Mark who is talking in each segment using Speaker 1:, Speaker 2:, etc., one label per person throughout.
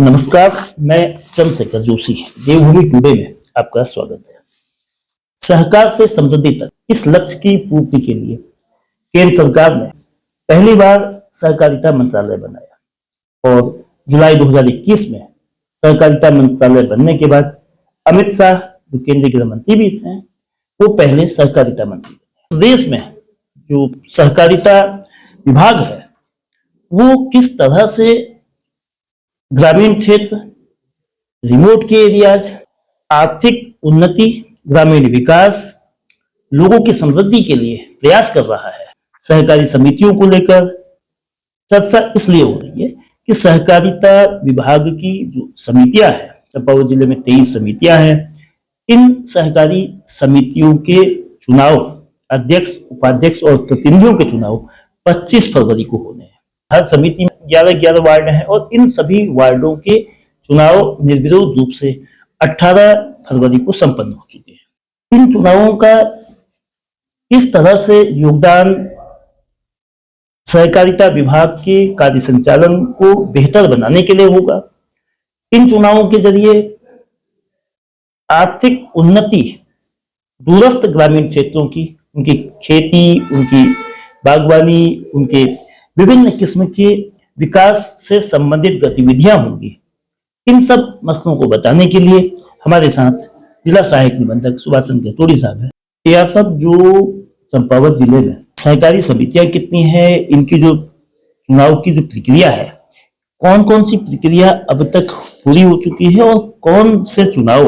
Speaker 1: नमस्कार, मैं चंद्रशेखर जोशी देवभूमि टुडे में आपका स्वागत है। सहकार से समृद्धि तक इस लक्ष्य की पूर्ति के लिए केंद्र सरकार ने पहली बार सहकारिता मंत्रालय बनाया और जुलाई 2021 में सहकारिता मंत्रालय बनने के बाद अमित शाह जो केंद्रीय गृह मंत्री भी हैं, वो पहले सहकारिता मंत्री बने। देश में जो सहकारिता विभाग है वो किस तरह से ग्रामीण क्षेत्र, रिमोट के एरियाज, आर्थिक उन्नति, ग्रामीण विकास, लोगों की समृद्धि के लिए प्रयास कर रहा है। सहकारी समितियों को लेकर चर्चा इसलिए हो रही है कि सहकारिता विभाग की जो समितियां हैं, चंपावत जिले में 23 समितियां हैं, इन सहकारी समितियों के चुनाव अध्यक्ष, उपाध्यक्ष और प्रतिनिधियों के चुनाव 25 फरवरी को होने हैं। हर समिति में 11-11 वार्ड हैं और इन सभी वार्डों के चुनाव निर्विरोध रूप से 18 फरवरी को संपन्न हो चुके हैं। इन चुनावों का किस तरह से योगदान सहकारिता विभाग के कार्य संचालन को बेहतर बनाने के लिए होगा, इन चुनावों के जरिए आर्थिक उन्नति दूरस्थ ग्रामीण क्षेत्रों की, उनकी खेती, उनकी बागवानी, उनके विभिन्न किस्म के विकास से संबंधित गतिविधियां होंगी। इन सब मसलों को बताने के लिए हमारे साथ जिला सहायक निबंधक सुभाष चंद्र गहतोड़ी साहब है। यह सब जो चंपावत जिले में सहकारी समितियां कितनी है, इनकी जो चुनाव की जो प्रक्रिया है, कौन कौन सी प्रक्रिया अब तक पूरी हो चुकी है और कौन से चुनाव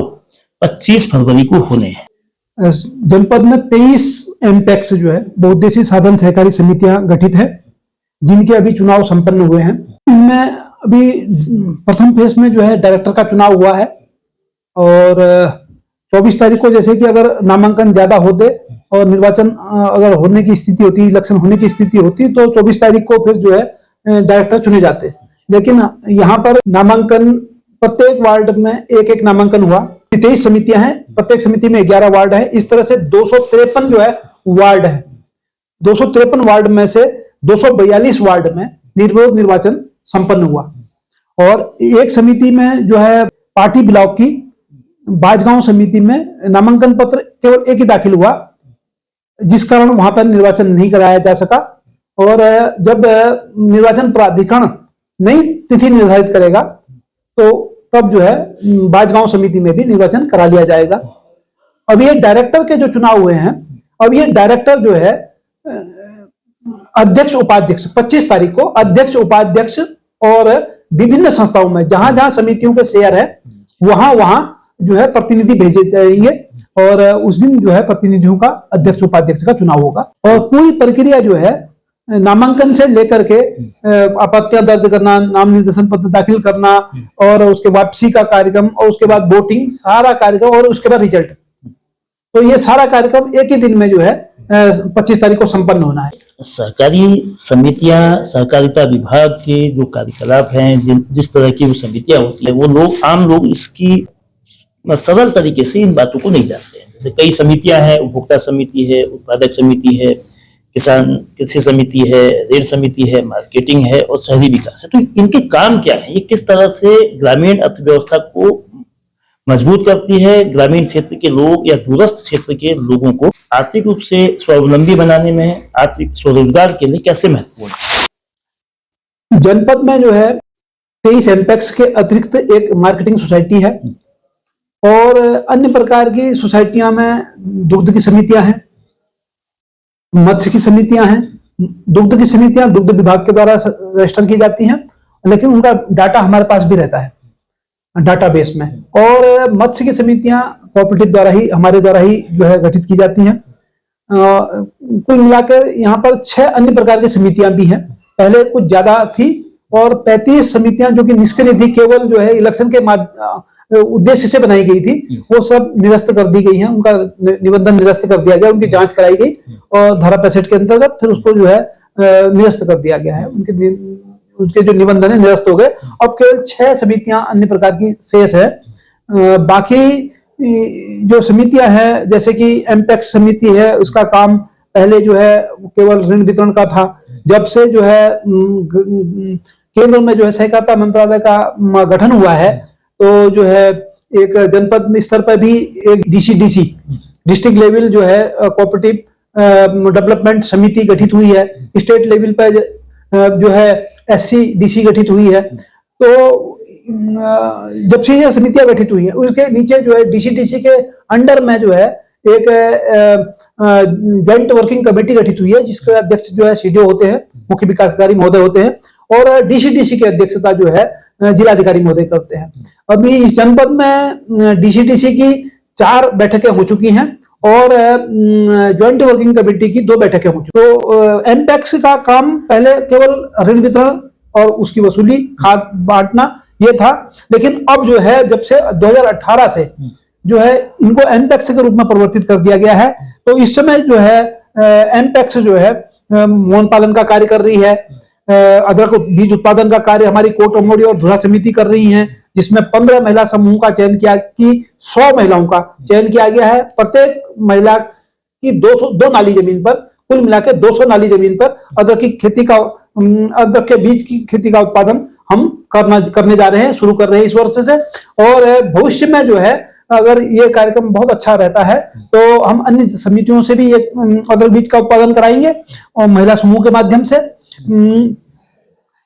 Speaker 1: 25 फरवरी को होने हैं।
Speaker 2: जनपद में 23 एमपैक्स जो है बहुउद्देशीय साधन सहकारी समितियां गठित है, जिनके अभी चुनाव संपन्न हुए हैं। इनमें अभी प्रथम फेज में जो है डायरेक्टर का चुनाव हुआ है और 24 तारीख को, जैसे कि अगर नामांकन ज्यादा होते और निर्वाचन अगर होने की स्थिति होती, इलेक्शन होने की स्थिति होती, तो 24 तारीख को फिर जो है डायरेक्टर चुने जाते। लेकिन यहाँ पर नामांकन प्रत्येक वार्ड में एक नामांकन हुआ। 23 समितियां हैं, प्रत्येक समिति में 11 वार्ड है। इस तरह से 253 जो है वार्ड है। 253 वार्ड में से 242 वार्ड में निर्विरोध निर्वाचन संपन्न हुआ और एक समिति में जो है पार्टी ब्लॉक की बाजगांव समिति में नामांकन पत्र केवल एक ही दाखिल हुआ, जिस कारण वहां पर निर्वाचन नहीं कराया जा सका। और जब निर्वाचन प्राधिकरण नई तिथि निर्धारित करेगा तो तब जो है बाजगांव समिति में भी निर्वाचन करा लिया जाएगा। अब ये डायरेक्टर के जो चुनाव हुए हैं, अब ये डायरेक्टर जो है अध्यक्ष उपाध्यक्ष 25 तारीख को अध्यक्ष उपाध्यक्ष और विभिन्न संस्थाओं में जहां जहां समितियों के शेयर है वहां वहां जो है प्रतिनिधि भेजे जाएंगे और उस दिन जो है प्रतिनिधियों का अध्यक्ष उपाध्यक्ष का चुनाव होगा। और पूरी प्रक्रिया जो है नामांकन से लेकर के आपत्तियां दर्ज करना, नाम निर्देशन पत्र दाखिल करना और उसके वापसी का कार्यक्रम और उसके बाद वोटिंग, सारा कार्यक्रम और उसके बाद रिजल्ट, तो ये सारा कार्यक्रम एक ही दिन में जो है 25 तारीख को संपन्न होना है।
Speaker 1: सहकारी समितियां, सहकारिता विभाग के जो कार्यकलाप हैं, जिस तरह की वो समितियां होती है, वो लोग, आम लोग इसकी सरल तरीके से इन बातों को नहीं जानते हैं। जैसे कई समितियां हैं, उपभोक्ता समिति है, उत्पादक समिति है, किसान कृषि समिति है, रेल समिति है, मार्केटिंग है और शहरी विकास है। तो इनके काम क्या है, ये किस तरह से ग्रामीण अर्थव्यवस्था को मजबूत करती है, ग्रामीण क्षेत्र के लोग या दूरस्थ क्षेत्र के लोगों को आर्थिक रूप से स्वावलंबी बनाने में, आर्थिक स्वरोजगार के लिए कैसे महत्वपूर्ण है।
Speaker 2: जनपद में जो है 23 एमपैक्स के अतिरिक्त एक मार्केटिंग सोसाइटी है और अन्य प्रकार की सोसाइटियां में दुग्ध की समितियां हैं, मत्स्य की समितियां हैं। दुग्ध की समितियां दुग्ध विभाग के द्वारा रजिस्टर की जाती हैं, लेकिन उनका डाटा हमारे पास भी रहता है डाटाबेस में। और मत्स्य की समितियां कोऑपरेटिव द्वारा ही, हमारे द्वारा ही जो है गठित की जाती हैं। कुल मिलाकर यहाँ पर 6 अन्य प्रकार की समितियां भी हैं। पहले कुछ ज्यादा थी और 35 समितियां जो कि निष्क्रिय थी, केवल जो है इलेक्शन के उद्देश्य से बनाई गई थी, वो सब निरस्त कर दी गई हैं। उनका निबंधन निरस्त कर दिया गया, उनकी जांच कराई गई और धारा 65 के अंतर्गत फिर उसको जो है निरस्त कर दिया गया है। उनके जो निबंधन है निरस्त हो गए। अब केवल 6 समितियां अन्य प्रकार की शेष है। बाकी जो समितियां हैं, जैसे कि एमपैक्स समिति है, उसका काम पहले जो है केवल ऋण वितरण का था। जब से जो है केंद्र में जो है सहकारिता मंत्रालय का गठन हुआ है, तो जो है एक जनपद स्तर पर भी एक डीसीडीसी डिस्ट्रिक्ट लेवल जो है कोऑपरेटिव डेवलपमेंट समिति गठित हुई है। स्टेट लेवल पर जो है एससीडीसी गठित हुई है। तो जब से ये समितियां गठित हुई है, उसके नीचे जो है डीसीडीसी के अंडर में जो है एक जॉइंट वर्किंग कमेटी गठित हुई है, जिसके अध्यक्ष जो है सीडीओ होते हैं, मुख्य विकास अधिकारी महोदय होते हैं, और डीसीडीसी की अध्यक्षता जो है जिलाधिकारी महोदय करते हैं। अभी इस जनपद में डीसीडीसी की 4 बैठकें हो चुकी हैं और ज्वाइंट वर्किंग कमेटी की 2 बैठकें हो चुकी। तो एमपैक्स का काम पहले केवल ऋण वितरण और उसकी वसूली, खाद बांटना ये था, लेकिन अब जो है जब से 2018 से जो है इनको एमपैक्स के रूप में परिवर्तित कर दिया गया है। तो इस समय जो है एमपैक्स जो है मोहन पालन का कार्य कर रही है, अदरक बीज उत्पादन का कार्य हमारी कोट अमोड़ी और धुरा समिति कर रही है, जिसमें 15 महिला समूह का चयन किया कि 100 महिलाओं का चयन किया गया है। प्रत्येक महिला की 2 नाली जमीन पर, कुल मिला के 200 नाली जमीन पर अदरक की खेती का, अदरक के बीज की खेती का उत्पादन हम करने जा रहे हैं, शुरू कर रहे हैं इस वर्ष से। और भविष्य में जो है अगर ये कार्यक्रम बहुत अच्छा रहता है तो हम अन्य समितियों से भी एक अदरक बीज का उत्पादन कराएंगे और महिला समूह के माध्यम से।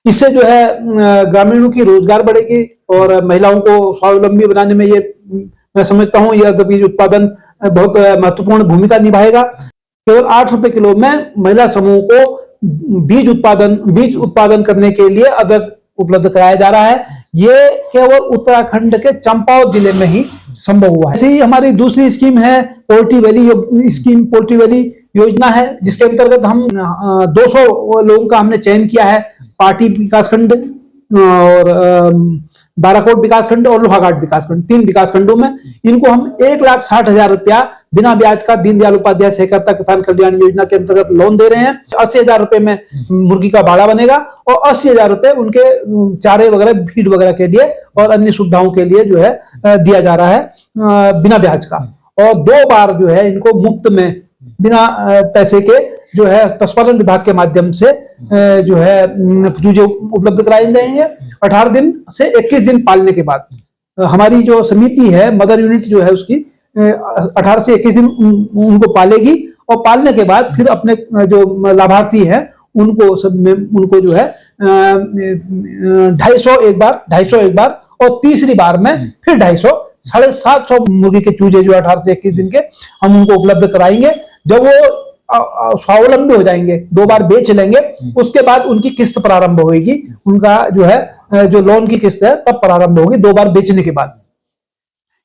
Speaker 2: इससे जो है ग्रामीणों की रोजगार बढ़ेगी और महिलाओं को स्वावलंबी बनाने में ये मैं समझता हूँ ये अदरक बीज उत्पादन बहुत महत्वपूर्ण भूमिका निभाएगा। केवल 8 रुपए किलो में महिला समूह को बीज उत्पादन करने के लिए अदरक उपलब्ध कराया जा रहा है। ये केवल उत्तराखंड के चंपावत जिले में ही संभव हुआ है। ऐसे ही हमारी दूसरी स्कीम है poultry valley scheme, poultry valley योजना है, जिसके अंतर्गत हम 200 लोगों का हमने चयन किया है। पार्टी विकासखंड और बाराकोट विकासखंड और लोहाघाट विकासखंड, 3 विकासखंडों में इनको हम 1,60,000 रुपया बिना ब्याज का दीनदयाल उपाध्याय सहकारिता किसान कल्याण योजना के अंतर्गत लोन दे रहे हैं। 80,000 रुपए में मुर्गी का बाड़ा बनेगा और 80,000 रुपए उनके चारे वगैरह, फीड वगैरह के लिए और अन्य सुविधाओं के लिए जो है दिया जा रहा है बिना ब्याज का। और 2 बार जो है इनको मुफ्त में बिना पैसे के जो है पशुपालन विभाग के माध्यम से जो है चूजे उपलब्ध कराए जाएंगे 18 दिन से 21 दिन पालने के बाद। हमारी जो समिति है, मदर यूनिट जो है उसकी 18 से 21 दिन उनको पालेगी और पालने के बाद फिर अपने जो लाभार्थी हैं उनको जो है 250 एक बार और तीसरी बार में फिर 250, 750 मुर्गी के चूजे जो 18 से 21 दिन के हम उनको उपलब्ध कराएंगे। जब वो स्वावलंबी हो जाएंगे, 2 बार बेच लेंगे, उसके बाद उनकी किस्त प्रारंभ होगी। उनका जो है जो लोन की किस्त है तब प्रारंभ होगी 2 बार बेचने के बाद।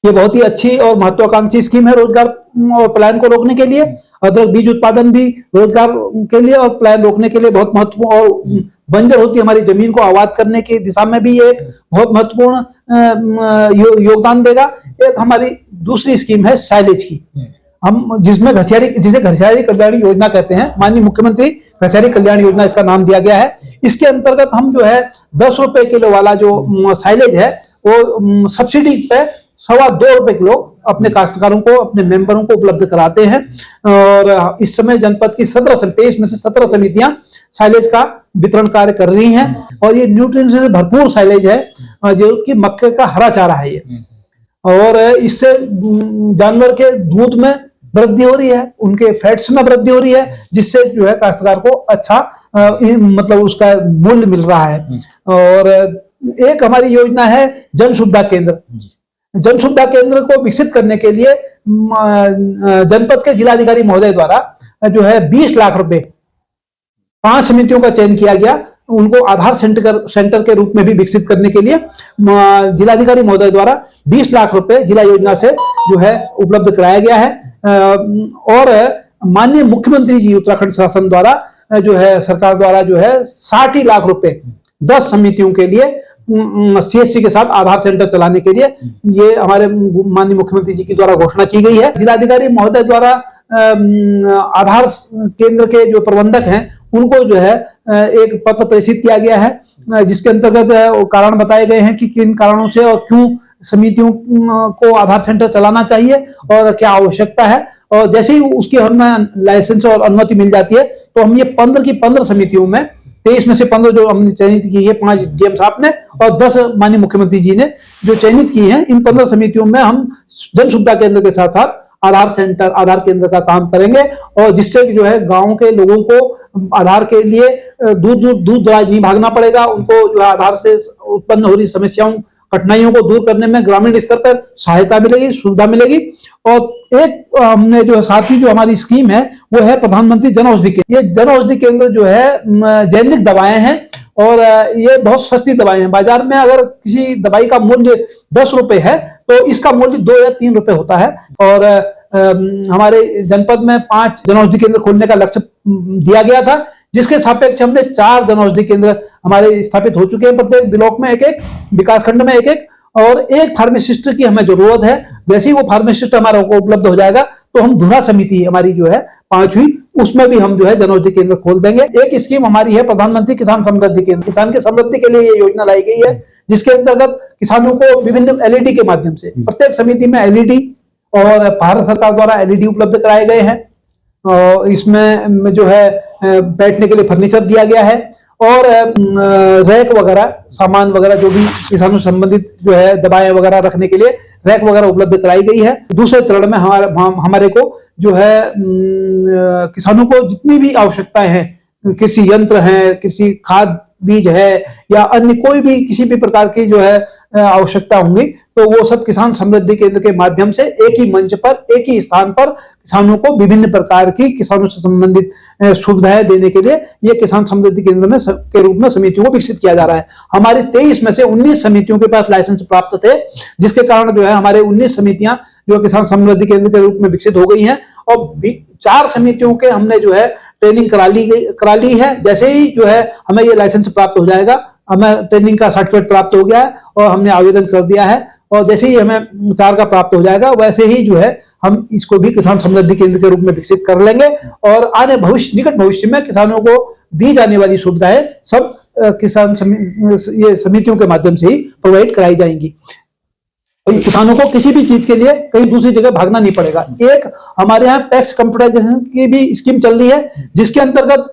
Speaker 2: ये बहुत ही अच्छी और महत्वाकांक्षी स्कीम है रोजगार और पलायन को रोकने के लिए। अदरक बीज उत्पादन भी रोजगार के लिए और पलायन रोकने के लिए बहुत महत्वपूर्ण, और बंजर होती हमारी जमीन को आबाद करने की दिशा में भी एक बहुत महत्वपूर्ण योगदान देगा। एक हमारी दूसरी स्कीम है साइलेज की, हम जिसे घसियारी कल्याण योजना कहते हैं। माननीय मुख्यमंत्री घसियारी कल्याण योजना इसका नाम दिया गया है। इसके अंतर्गत हम जो है 10 रुपए किलो वाला जो साइलेज है वो सब्सिडी पे 2.25 रुपए किलो अपने काश्तकारों को, अपने मेंबरों को उपलब्ध कराते हैं। और इस समय जनपद की 23 में से 17 समितियां साइलेज का वितरण कार्य कर रही हैं और ये न्यूट्रिएंट से भरपूर साइलेज है जो कि मक्के का हरा चारा है ये। और इससे जानवर के दूध में वृद्धि हो रही है, उनके फैट्स में वृद्धि हो रही है, जिससे जो है काश्तकार को अच्छा मतलब उसका मूल्य मिल रहा है। और एक हमारी योजना है जन सुविधा केंद्र। जन सुविधा केंद्र को विकसित करने के लिए जनपद के जिलाधिकारी महोदय द्वारा जो है 20 लाख रुपए 5 समितियों का चयन किया गया। उनको आधार सेंटर के रूप में भी विकसित करने के लिए जिलाधिकारी महोदय द्वारा 20 लाख रुपए जिला योजना से जो है उपलब्ध कराया गया है। और माननीय मुख्यमंत्री जी उत्तराखंड शासन द्वारा जो है, सरकार द्वारा जो है 60 लाख रुपए 10 समितियों के लिए सीएससी के साथ आधार सेंटर चलाने के लिए ये हमारे माननीय मुख्यमंत्री जी की द्वारा घोषणा की गई है। जिलाधिकारी महोदय द्वारा आधार केंद्र के जो प्रबंधक हैं उनको जो है एक पत्र प्रेषित किया गया है, जिसके अंतर्गत कारण बताए गए हैं कि किन कारणों से और क्यों समितियों को आधार सेंटर चलाना चाहिए और क्या आवश्यकता है। और जैसे ही उसकी हमें लाइसेंस और अनुमति मिल जाती है तो हम ये 15 की 15 समितियों में 23 में से 15 जो हमने चयनित की है, 5 डीएम साहब ने और 10 माननीय मुख्यमंत्री जी ने जो चयनित की हैं, इन 15 समितियों में हम जन सुविधा केंद्र के साथ साथ आधार सेंटर, आधार केंद्र का काम करेंगे और जिससे जो है गांव के लोगों को आधार के लिए दूर दराज नहीं भागना पड़ेगा। उनको जो है आधार से उत्पन्न हो रही समस्याओं, कठिनाइयों को दूर करने में ग्रामीण स्तर पर सहायता मिलेगी, सुविधा मिलेगी। और एक हमने जो साथ ही जो हमारी स्कीम है वो है प्रधानमंत्री जन औषधि केंद्र। ये जन औषधि केंद्र जो है जैविक दवाएं हैं और ये बहुत सस्ती दवाएं हैं। बाजार में अगर किसी दवाई का मूल्य 10 रुपए है तो इसका मूल्य 2 या 3 रुपए होता है। और हमारे जनपद में 5 जन औषधि केंद्र खोलने का लक्ष्य दिया गया था, जिसके सापेक्ष हमने 4 जन औषधि केंद्र हमारे स्थापित हो चुके हैं। प्रत्येक ब्लॉक में एक एक, विकास खंड में एक एक, और एक फार्मासिस्ट की हमें जरूरत है। जैसे ही वो फार्मासिस्ट हमारा को उपलब्ध हो जाएगा तो हम धुरा समिति हमारी जो है 5वीं, उसमें भी हम जो है जन औषधि केंद्र खोल देंगे। एक स्कीम हमारी है प्रधानमंत्री किसान समृद्धि केंद्र। किसान की समृद्धि के लिए ये योजना लाई गई है, जिसके अंतर्गत किसानों को विभिन्न एलईडी के माध्यम से प्रत्येक समिति में एलईडी और भारत सरकार द्वारा एलईडी उपलब्ध कराए गए हैं। और इसमें जो है बैठने के लिए फर्नीचर दिया गया है और रैक वगैरह, सामान वगैरह जो भी किसानों से संबंधित जो है दवाएं वगैरह रखने के लिए रैक वगैरह उपलब्ध कराई गई है। दूसरे चरण में हमारे को जो है किसानों को जितनी भी आवश्यकताएं हैं, किसी यंत्र है, किसी खाद बीज है या अन्य कोई भी किसी भी प्रकार की जो है आवश्यकता होंगी, तो वो सब किसान समृद्धि केंद्र के माध्यम से एक ही मंच पर, एक ही स्थान पर किसानों को विभिन्न प्रकार की किसानों से संबंधित सुविधाएं देने के लिए ये किसान समृद्धि केंद्र में के रूप में समितियों को विकसित किया जा रहा है। हमारे 23 में से 19 समितियों के पास लाइसेंस प्राप्त थे, जिसके कारण जो है हमारे 19 समितियां जो किसान समृद्धि केंद्र के रूप में विकसित हो गई हैं। और 4 समितियों के हमने जो है ट्रेनिंग करा ली है। जैसे ही जो है हमें ये लाइसेंस प्राप्त हो जाएगा, हमें ट्रेनिंग का सर्टिफिकेट प्राप्त हो गया है और हमने आवेदन कर दिया है, और जैसे ही हमें 4 का प्राप्त हो जाएगा वैसे ही जो है हम इसको भी किसान समृद्धि केंद्र के रूप में विकसित कर लेंगे। और आने निकट भविष्य में किसानों को दी जाने वाली सुविधाएं सब किसान ये समितियों के माध्यम से ही प्रोवाइड कराई जाएंगी। किसानों को किसी भी चीज के लिए कहीं दूसरी जगह भागना नहीं पड़ेगा। एक हमारे यहाँ टैक्स कंप्यूटराइजेशन की भी स्कीम चल रही है, जिसके अंतर्गत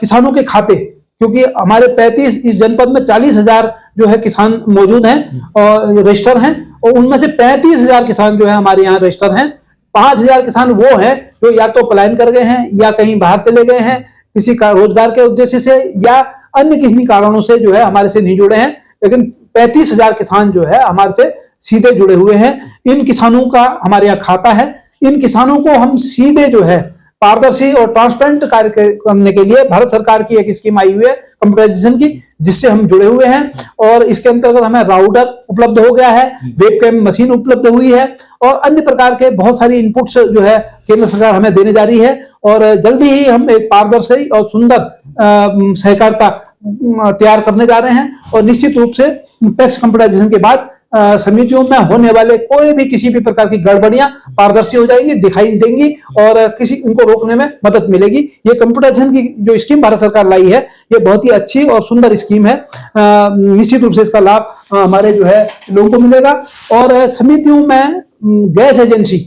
Speaker 2: किसानों के खाते, क्योंकि हमारे 35 इस जनपद में 40,000 जो है किसान मौजूद हैं और रजिस्टर हैं, और उनमें से 35,000 किसान जो है हमारे यहाँ रजिस्टर हैं। 5,000 किसान वो हैं जो या तो पलायन कर गए हैं या कहीं बाहर चले गए हैं किसी का रोजगार के उद्देश्य से या अन्य किसी कारणों से जो है हमारे से नहीं जुड़े हैं। लेकिन 35,000 किसान जो है हमारे से सीधे जुड़े हुए हैं। इन किसानों का हमारे यहाँ खाता है। इन किसानों को हम सीधे जो है पारदर्शी और ट्रांसपेरेंट कार्य करने के लिए भारत सरकार की एक स्कीम आई हुई है कंप्यूटराइजेशन की, जिससे हम जुड़े हुए हैं। और इसके अंतर्गत हमें राउटर उपलब्ध हो गया है, वेबकैम मशीन उपलब्ध हुई है और अन्य प्रकार के बहुत सारी इनपुट्स जो है केंद्र सरकार हमें देने जा रही है। और जल्दी ही हम एक पारदर्शी और सुंदर सहकारिता तैयार करने जा रहे हैं। और निश्चित रूप से टैक्स कंप्यूटराइजेशन के बाद समितियों में होने वाले कोई भी किसी भी प्रकार की गड़बड़ियां पारदर्शी हो जाएंगी, दिखाई देंगी और किसी उनको रोकने में मदद मिलेगी। ये कंप्यूटराइजेशन की जो स्कीम भारत सरकार लाई है, ये बहुत ही अच्छी और सुंदर स्कीम है। निश्चित रूप से इसका लाभ हमारे जो है लोगों को मिलेगा। और समितियों में गैस एजेंसी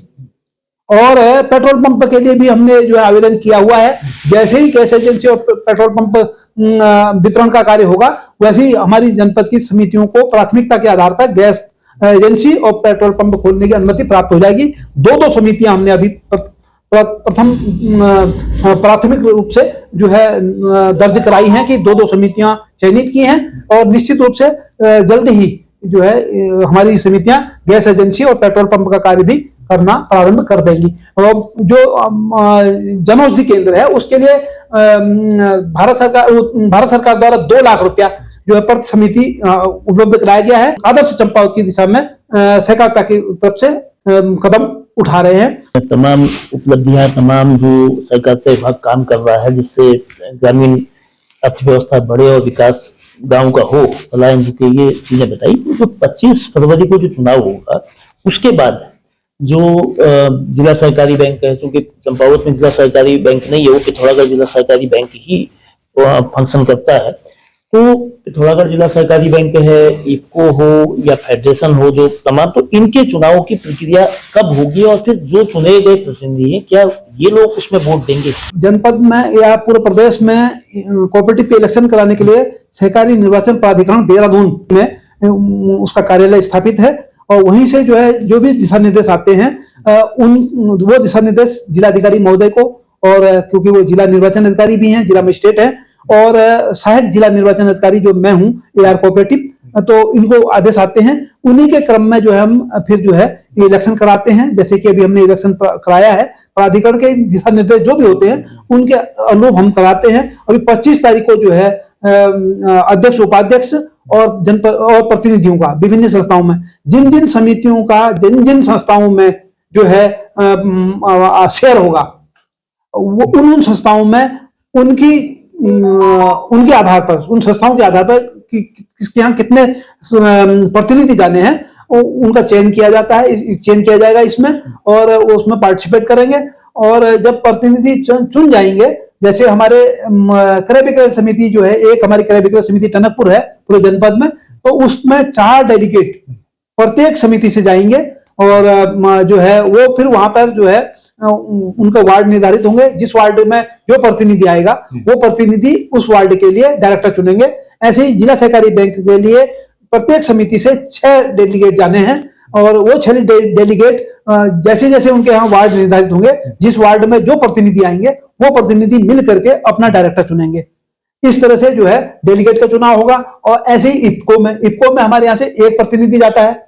Speaker 2: और पेट्रोल पंप के लिए भी हमने जो है आवेदन किया हुआ है। जैसे ही गैस एजेंसी और पेट्रोल पंप वितरण का कार्य होगा, वैसे ही हमारी जनपद की समितियों को प्राथमिकता के आधार पर गैस एजेंसी और पेट्रोल पंप खोलने की अनुमति प्राप्त हो जाएगी। 2 समितियां हमने अभी प्रथम प्राथमिक रूप से जो है दर्ज कराई हैं कि 2 समितियां चयनित की हैं और निश्चित रूप से जल्द ही जो है हमारी समितियां गैस एजेंसी और पेट्रोल पंप का कार्य भी करना प्रारंभ कर देंगी। और जो जन औषधि केंद्र है उसके लिए भारत सरकार द्वारा 2 लाख रुपया जो है प्रति समिति उपलब्ध कराया गया है। आदर्श चंपावत की दिशा में सहकारिता की तरफ से कदम उठा रहे हैं।
Speaker 1: तमाम उपलब्धियां, तमाम जो सहकारिता विभाग काम कर रहा है जिससे ग्रामीण अर्थव्यवस्था बढ़े और विकास गांव का हो, पलायन रुके, ये चीजें बताई। जो 25 फरवरी को जो चुनाव होगा उसके बाद जो जिला सहकारी बैंक है, चूंकि चंपावत में जिला सहकारी बैंक नहीं है, वो पिथौरागढ़ जिला सहकारी बैंक ही फंक्शन करता है, तो पिथौरागढ़ जिला सहकारी बैंक है, इफको हो या फेडरेशन हो, जो तमाम, तो इनके चुनाव की प्रक्रिया कब होगी और फिर जो चुने गए प्रतिनिधि हैं क्या ये लोग उसमें वोट देंगे?
Speaker 2: जनपद में या पूरे प्रदेश में कोऑपरेटिव के इलेक्शन कराने के लिए सहकारी निर्वाचन प्राधिकरण देहरादून में उसका कार्यालय स्थापित है और वहीं से जो है जो भी दिशा निर्देश आते हैं वो दिशा निर्देश जिलाधिकारी महोदय को, और क्योंकि वो जिला निर्वाचन अधिकारी भी हैं, जिला मजिस्ट्रेट है और सहायक जिला निर्वाचन अधिकारी जो मैं हूं एआर कोऑपरेटिव, तो इनको आदेश आते हैं, उन्हीं के क्रम में जो है हम फिर जो है इलेक्शन कराते हैं। जैसे कि अभी हमने इलेक्शन कराया है, प्राधिकरण के दिशा निर्देश जो भी होते हैं उनके अनुरूप हम कराते हैं। अभी 25 तारीख को जो है अध्यक्ष, उपाध्यक्ष और जनपद और प्रतिनिधियों का विभिन्न संस्थाओं में, जिन जिन समितियों का जिन जिन संस्थाओं में जो है शेयर होगा, वो उन संस्थाओं में उनके आधार पर, उन संस्थाओं के आधार पर कि किसके यहाँ कितने प्रतिनिधि जाने हैं, उनका चयन किया जाता है, चयन किया जाएगा इसमें, और वो उसमें पार्टिसिपेट करेंगे। और जब प्रतिनिधि चुन जाएंगे, जैसे हमारे क्रय विक्रय समिति जो है, एक हमारी क्रय विक्रय समिति टनकपुर है पूरे जनपद में, तो उसमें 4 डेलीगेट प्रत्येक समिति से जाएंगे और जो है वो फिर वहां पर जो है उनका वार्ड निर्धारित होंगे। जिस वार्ड में जो प्रतिनिधि आएगा वो प्रतिनिधि उस वार्ड के लिए डायरेक्टर चुनेंगे। ऐसे ही जिला सहकारी बैंक के लिए प्रत्येक समिति से 6 डेलीगेट जाने हैं और वो 6 डेलीगेट जैसे जैसे उनके यहाँ वार्ड निर्धारित होंगे, जिस वार्ड में जो प्रतिनिधि आएंगे वो प्रतिनिधि मिल करके अपना डायरेक्टर चुनेंगे। इस तरह से जो है डेलीगेट का चुनाव होगा। और ऐसे ही इफको में हमारे यहाँ से एक प्रतिनिधि जाता है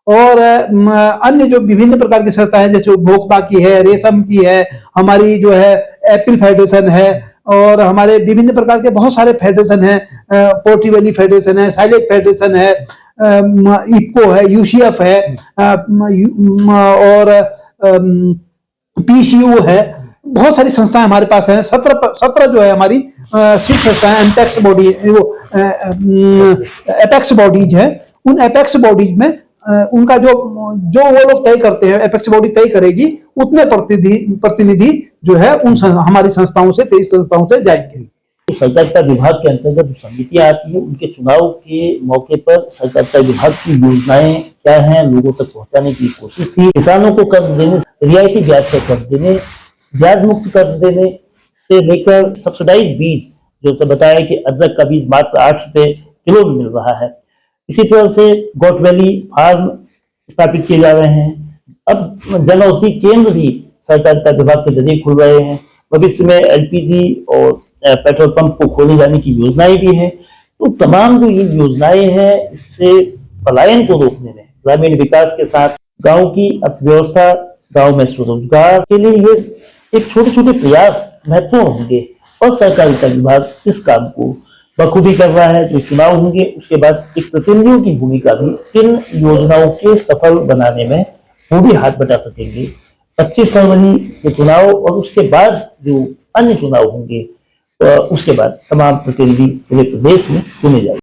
Speaker 2: और अन्य जो विभिन्न प्रकार की संस्था है, जैसे उपभोक्ता की है, रेशम की है, हमारी जो है एप्पल फेडरेशन है, और हमारे विभिन्न प्रकार के बहुत सारे फेडरेशन है, पोर्टी वैली फेडरेशन है, साइलेज फेडरेशन है, इफको है, यूसीएफ है, और पीसीयू है। बहुत सारी संस्थाएं हमारे पास हैं। 17 जो है हमारी 6 संस्थाएं एपेक्स बॉडी, वो एपेक्स बॉडीज है। उन एपेक्स बॉडीज में उनका जो वो लोग तय करते हैं, एपेक्स बॉडी तय करेगी, उतने प्रतिनिधि जो है उन हमारी संस्थाओं से 23 संस्थाओं से जाएंगे।
Speaker 1: तो सहकारिता विभाग के अंतर्गत जो समितियां आती है, उनके चुनाव के मौके पर सहकारिता विभाग की योजनाएं क्या हैं, लोगों तक पहुंचाने की कोशिश थी। किसानों को कर्ज देने, रियायती ब्याज पर कर्ज देने, ब्याज मुक्त कर्ज देने से लेकर सब्सिडाइज बीज, जो से बताया कि अदरक का बीज मात्र 8 रुपए किलो में मिल रहा है। इसी तरह से गोट वैली फार्म स्थापित किए जा रहे हैं। अब जन औषधि केंद्र भी सहकारिता विभाग के जरिए खुल रहे हैं। भविष्य में एलपीजी और पेट्रोल पंप को खोले जाने की योजनाएं भी हैं। तो तमाम जो ये योजनाएं हैं, इससे पलायन को रोकने में, ग्रामीण विकास के साथ गांव की अर्थव्यवस्था, गांव में स्वरोजगार के लिए ये एक छोटे छोटे प्रयास महत्वपूर्ण होंगे और सहकारिता विभाग इस काम को बखूबी कर रहा है। जो चुनाव होंगे उसके बाद एक प्रतिनिधियों की भूमिका भी इन योजनाओं के सफल बनाने में वो भी हाथ बटा सकेंगे। 25 फरवरी के चुनाव और उसके बाद जो अन्य चुनाव होंगे, उसके बाद तमाम प्रतिनिधि पूरे प्रदेश में चुने जाएंगे।